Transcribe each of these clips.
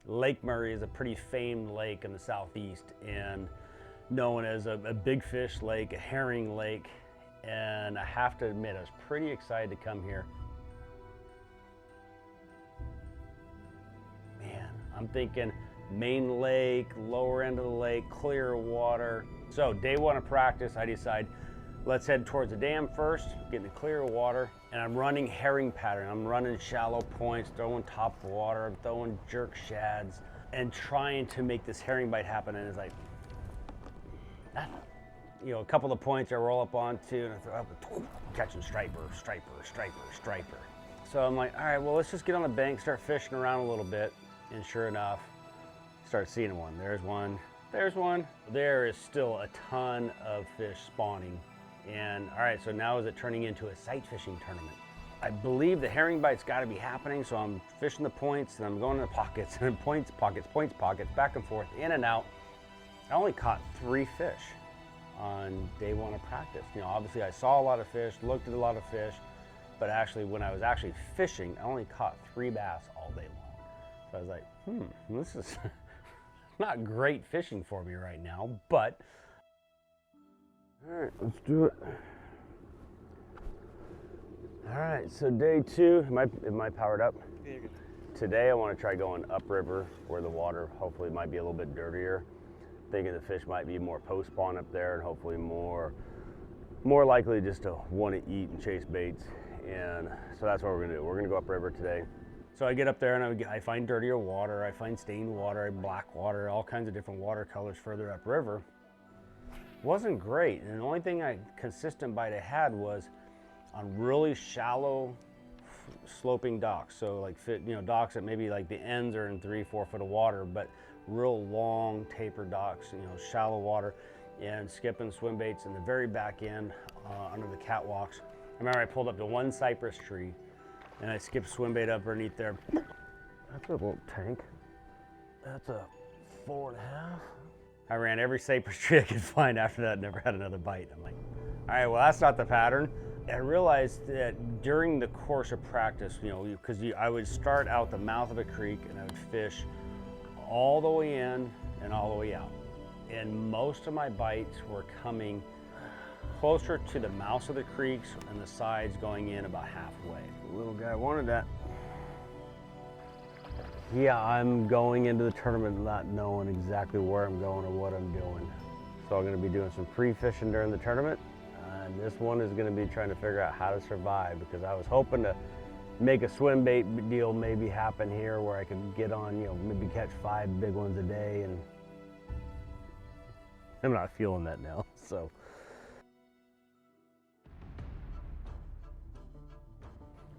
Lake Murray is a pretty famed lake in the southeast and known as a big fish lake, a herring lake. And I have to admit, I was pretty excited to come here. Man, I'm thinking main lake, lower end of the lake, clear water. So day one of practice, I decide, let's head towards the dam first, get in the clear water, and I'm running herring pattern. I'm running shallow points, throwing top water, I'm throwing jerk shads, and trying to make this herring bite happen. And it's like, you know, a couple of points I roll up onto, and I throw up, catching striper. So I'm like, all right, well, let's just get on the bank, start fishing around a little bit. And sure enough, start seeing one. There's one, there's one. There is still a ton of fish spawning. And all right, so now is it turning into a sight fishing tournament? I believe the herring bite's gotta be happening, so I'm fishing the points, and I'm going to the pockets, and points, pockets, back and forth, in and out. I only caught 3 fish on day one of practice. You know, obviously I saw a lot of fish, looked at a lot of fish, but actually when I was actually fishing, I only caught 3 bass all day long. So I was like, this is not great fishing for me right now, but all right, let's do it. All right, so day 2, am I powered up? Yeah, you're good. Today I want to try going upriver where the water hopefully might be a little bit dirtier. Thinking the fish might be more post-spawn up there and hopefully more likely just to want to eat and chase baits. And so that's what we're gonna do. We're gonna go upriver today. So I get up there and I find dirtier water, I find stained water, black water, all kinds of different watercolors further upriver. Wasn't great, and the only thing consistent bite I had was on really shallow sloping docks. So like docks that maybe like the ends are in 3-4 foot of water, but real long taper docks, shallow water, and skipping swim baits in the very back end under the catwalks. I remember I pulled up to one cypress tree and I skipped swim bait up underneath there. That's a little tank. That's a 4.5. I ran every cypress tree I could find after that, never had another bite. I'm like, all right, well, that's not the pattern. I realized that during the course of practice, because I would start out the mouth of a creek and I would fish all the way in and all the way out. And most of my bites were coming closer to the mouths of the creeks and the sides going in about halfway. The little guy wanted that. Yeah, I'm going into the tournament not knowing exactly where I'm going or what I'm doing. So I'm gonna be doing some pre-fishing during the tournament. And this one is gonna be trying to figure out how to survive, because I was hoping to make a swim bait deal maybe happen here where I could get on, maybe catch 5 big ones a day, and I'm not feeling that now, so.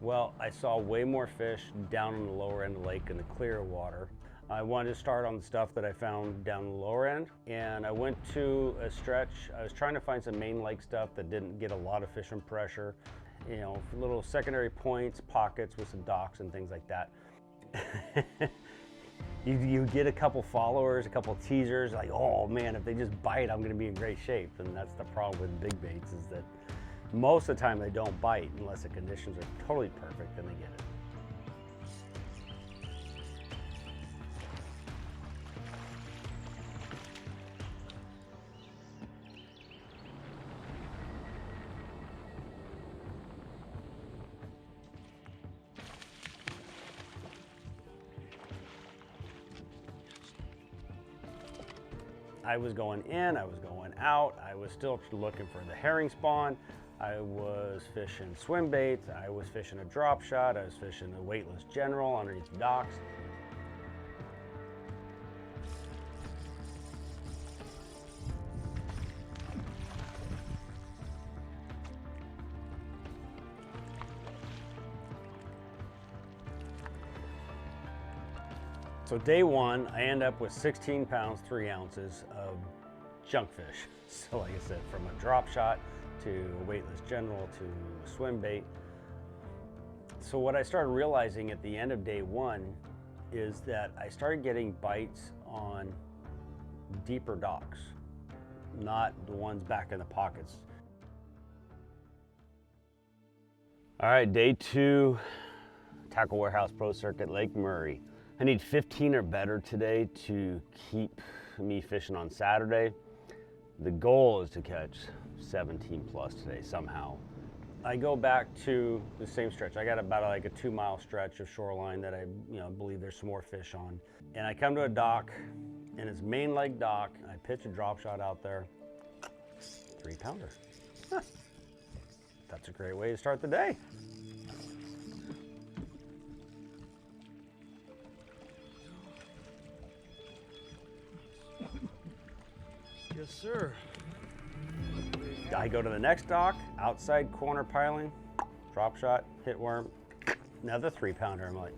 Well, I saw way more fish down in the lower end of the lake in the clear water. I wanted to start on the stuff that I found down the lower end, and I went to a stretch. I was trying to find some main lake stuff that didn't get a lot of fishing pressure. Little secondary points, pockets with some docks and things like that. you get a couple followers, a couple teasers, like, oh man, if they just bite, I'm gonna be in great shape. And that's the problem with big baits, is that most of the time they don't bite unless the conditions are totally perfect and they get it. I was going in, I was going out, I was still looking for the herring spawn, I was fishing swim baits, I was fishing a drop shot, I was fishing a weightless general underneath the docks. So day one, I end up with 16 pounds, 3 ounces of junk fish. So like I said, from a drop shot to a weightless general to a swim bait. So what I started realizing at the end of day one is that I started getting bites on deeper docks, not the ones back in the pockets. All right, day two, Tackle Warehouse Pro Circuit, Lake Murray. I need 15 or better today to keep me fishing on Saturday. The goal is to catch 17 plus today somehow. I go back to the same stretch. I got about like a 2-mile stretch of shoreline that I believe there's some more fish on. And I come to a dock, and it's main leg dock. I pitch a drop shot out there, 3-pounder. Huh. That's a great way to start the day. Yes, sir. I go to the next dock, outside corner piling, drop shot, hit worm, another 3-pounder. I'm like,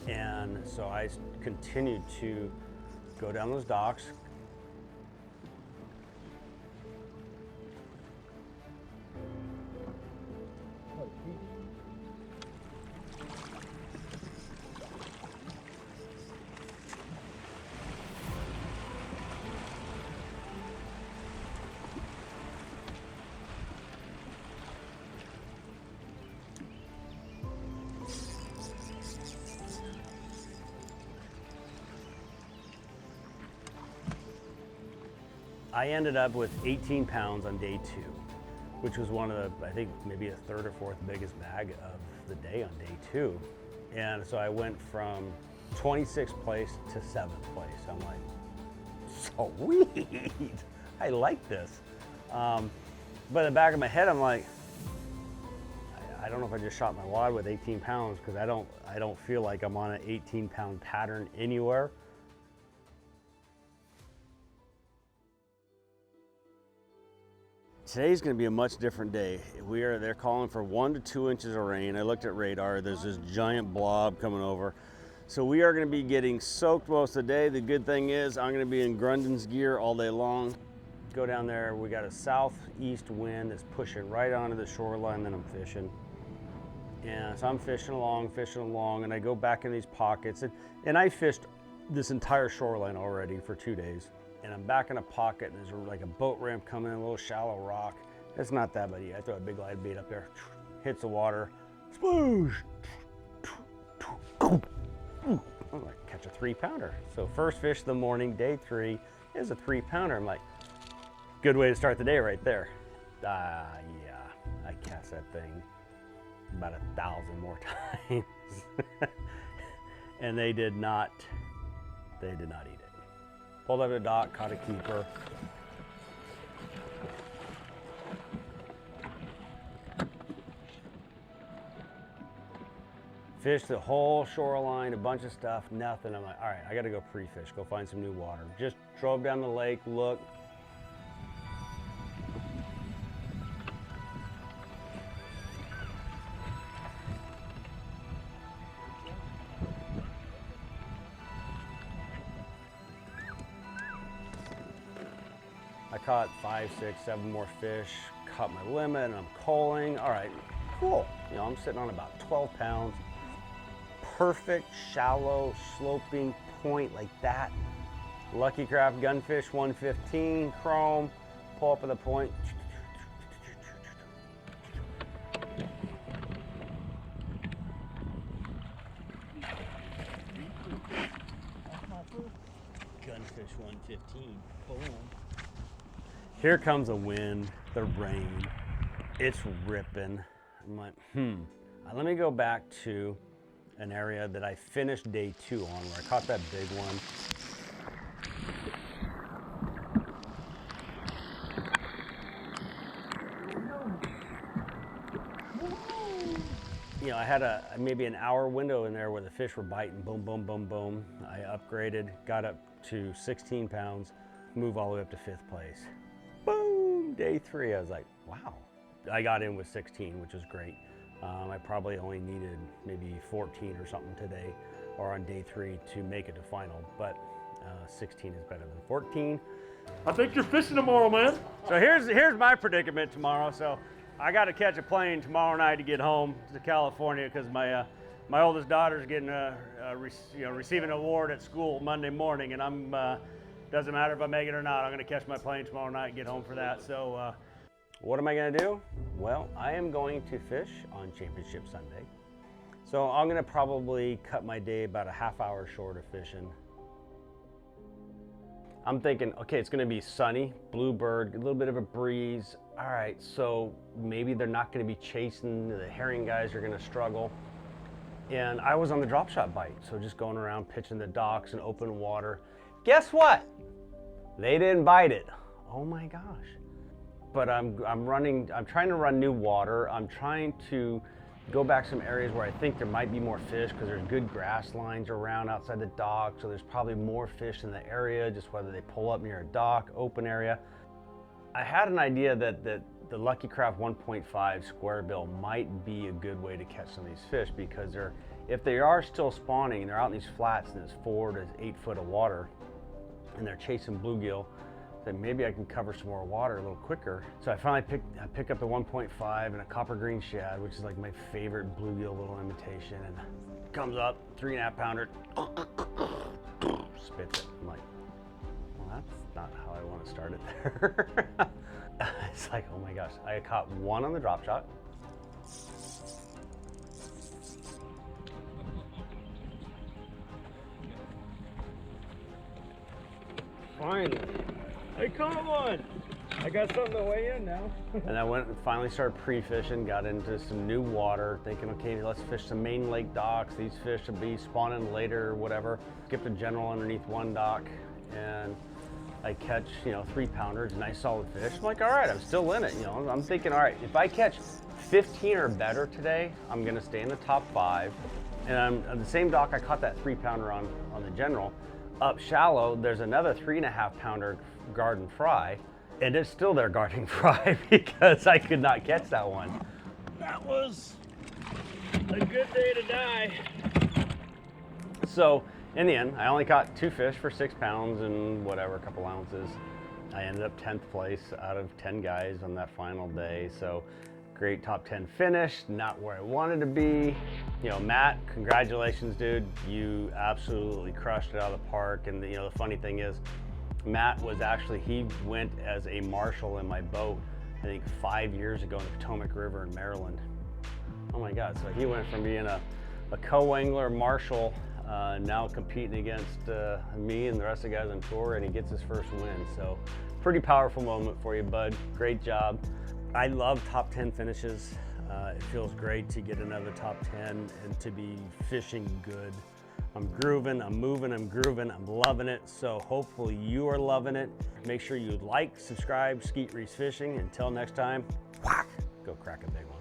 and so I continued to go down those docks. I ended up with 18 pounds on day 2, which was one of the, I think maybe a 3rd or 4th biggest bag of the day on day 2. And so I went from 26th place to 7th place. I'm like, sweet, I like this. But in the back of my head, I'm like, I don't know if I just shot my wad with 18 pounds because I don't feel like I'm on an 18-pound pattern anywhere. Today's going to be a much different day. They're calling for 1 to 2 inches of rain. I looked at radar. There's this giant blob coming over. So we are going to be getting soaked most of the day. The good thing is I'm going to be in Grundon's gear all day long. Go down there. We got a southeast wind that's pushing right onto the shoreline that I'm fishing. And so I'm fishing along, and I go back in these pockets. And I fished this entire shoreline already for 2 days. And I'm back in a pocket, and there's like a boat ramp coming in, a little shallow rock. It's not that bad. I throw a big live bait up there, hits the water, sploosh. I'm gonna catch a 3-pounder. So first fish of the morning, day 3, is a 3-pounder. I'm like, good way to start the day right there. Yeah, I cast that thing about 1,000 more times. And they did not eat it. Pulled up to the dock, caught a keeper. Fished the whole shoreline, a bunch of stuff, nothing. I'm like, all right, I gotta go pre-fish, go find some new water. Just drove down the lake, looked. I caught 5, 6, 7 more fish, caught my limit, and I'm culling. All right, cool. I'm sitting on about 12 pounds. Perfect, shallow, sloping point like that. Lucky Craft Gunfish 115 chrome. Pull up at the point. Gunfish 115. Boom. Here comes the wind, the rain, it's ripping. I'm like, let me go back to an area that I finished day 2 on, where I caught that big one. I had maybe an hour window in there where the fish were biting, boom, boom, boom, boom. I upgraded, got up to 16 pounds, moved all the way up to 5th place. Boom, day 3, I was like, wow. I got in with 16, which was great. I probably only needed maybe 14 or something today, or on day 3 to make it to final, but 16 is better than 14. I think you're fishing tomorrow, man. So here's my predicament tomorrow. So I got to catch a plane tomorrow night to get home to California, because my oldest daughter's getting receiving an award at school Monday morning, and I'm Doesn't matter if I make it or not. I'm gonna catch my plane tomorrow night and get home for that. So what am I gonna do? Well, I am going to fish on Championship Sunday. So I'm gonna probably cut my day about a half hour short of fishing. I'm thinking, okay, it's gonna be sunny, bluebird, a little bit of a breeze. All right, so maybe they're not gonna be chasing, the herring guys are gonna struggle. And I was on the drop shot bite, so just going around pitching the docks and open water. Guess what? They didn't bite it. Oh my gosh. But I'm trying to run new water. I'm trying to go back some areas where I think there might be more fish because there's good grass lines around outside the dock, so there's probably more fish in the area, just whether they pull up near a dock, open area. I had an idea that the Lucky Craft 1.5 square bill might be a good way to catch some of these fish because if they are still spawning and they're out in these flats and it's 4 to 8 foot of water and they're chasing bluegill, then maybe I can cover some more water a little quicker. So I finally pick up the 1.5 and a copper green shad, which is like my favorite bluegill little imitation, and comes up, 3.5 pounder, spits it. I'm like, well, that's not how I want to start it there. It's like, oh my gosh, I caught one on the drop shot. Finally. I caught one. I got something to weigh in now. And I went and finally started pre-fishing, got into some new water, thinking, okay, let's fish some main lake docks. These fish will be spawning later or whatever. Skipped a general underneath one dock, and I catch, 3 pounders, nice solid fish. I'm like, all right, I'm still in it. I'm thinking, all right, if I catch 15 or better today, I'm gonna stay in the top 5. And I'm on the same dock I caught that 3 pounder on the general. Up shallow, there's another 3.5 pounder garden fry, and it's still there guarding fry because I could not catch that one. That was a good day to die. So in the end, I only caught 2 fish for 6 pounds and whatever, a couple ounces. I ended up 10th place out of 10 guys on that final day. So great top 10 finish, not where I wanted to be. Matt, congratulations, dude. You absolutely crushed it out of the park. And the funny thing is, Matt was actually, he went as a marshal in my boat, I think 5 years ago in the Potomac River in Maryland. Oh my God, so he went from being a co-angler marshal, now competing against me and the rest of the guys on tour, and he gets his first win. So pretty powerful moment for you, bud. Great job. I love top 10 finishes. It feels great to get another top 10 and to be fishing good. I'm grooving, I'm moving, I'm grooving, I'm loving it. So hopefully you are loving it. Make sure you like, subscribe, Skeet Reese Fishing. Until next time, go crack a big one.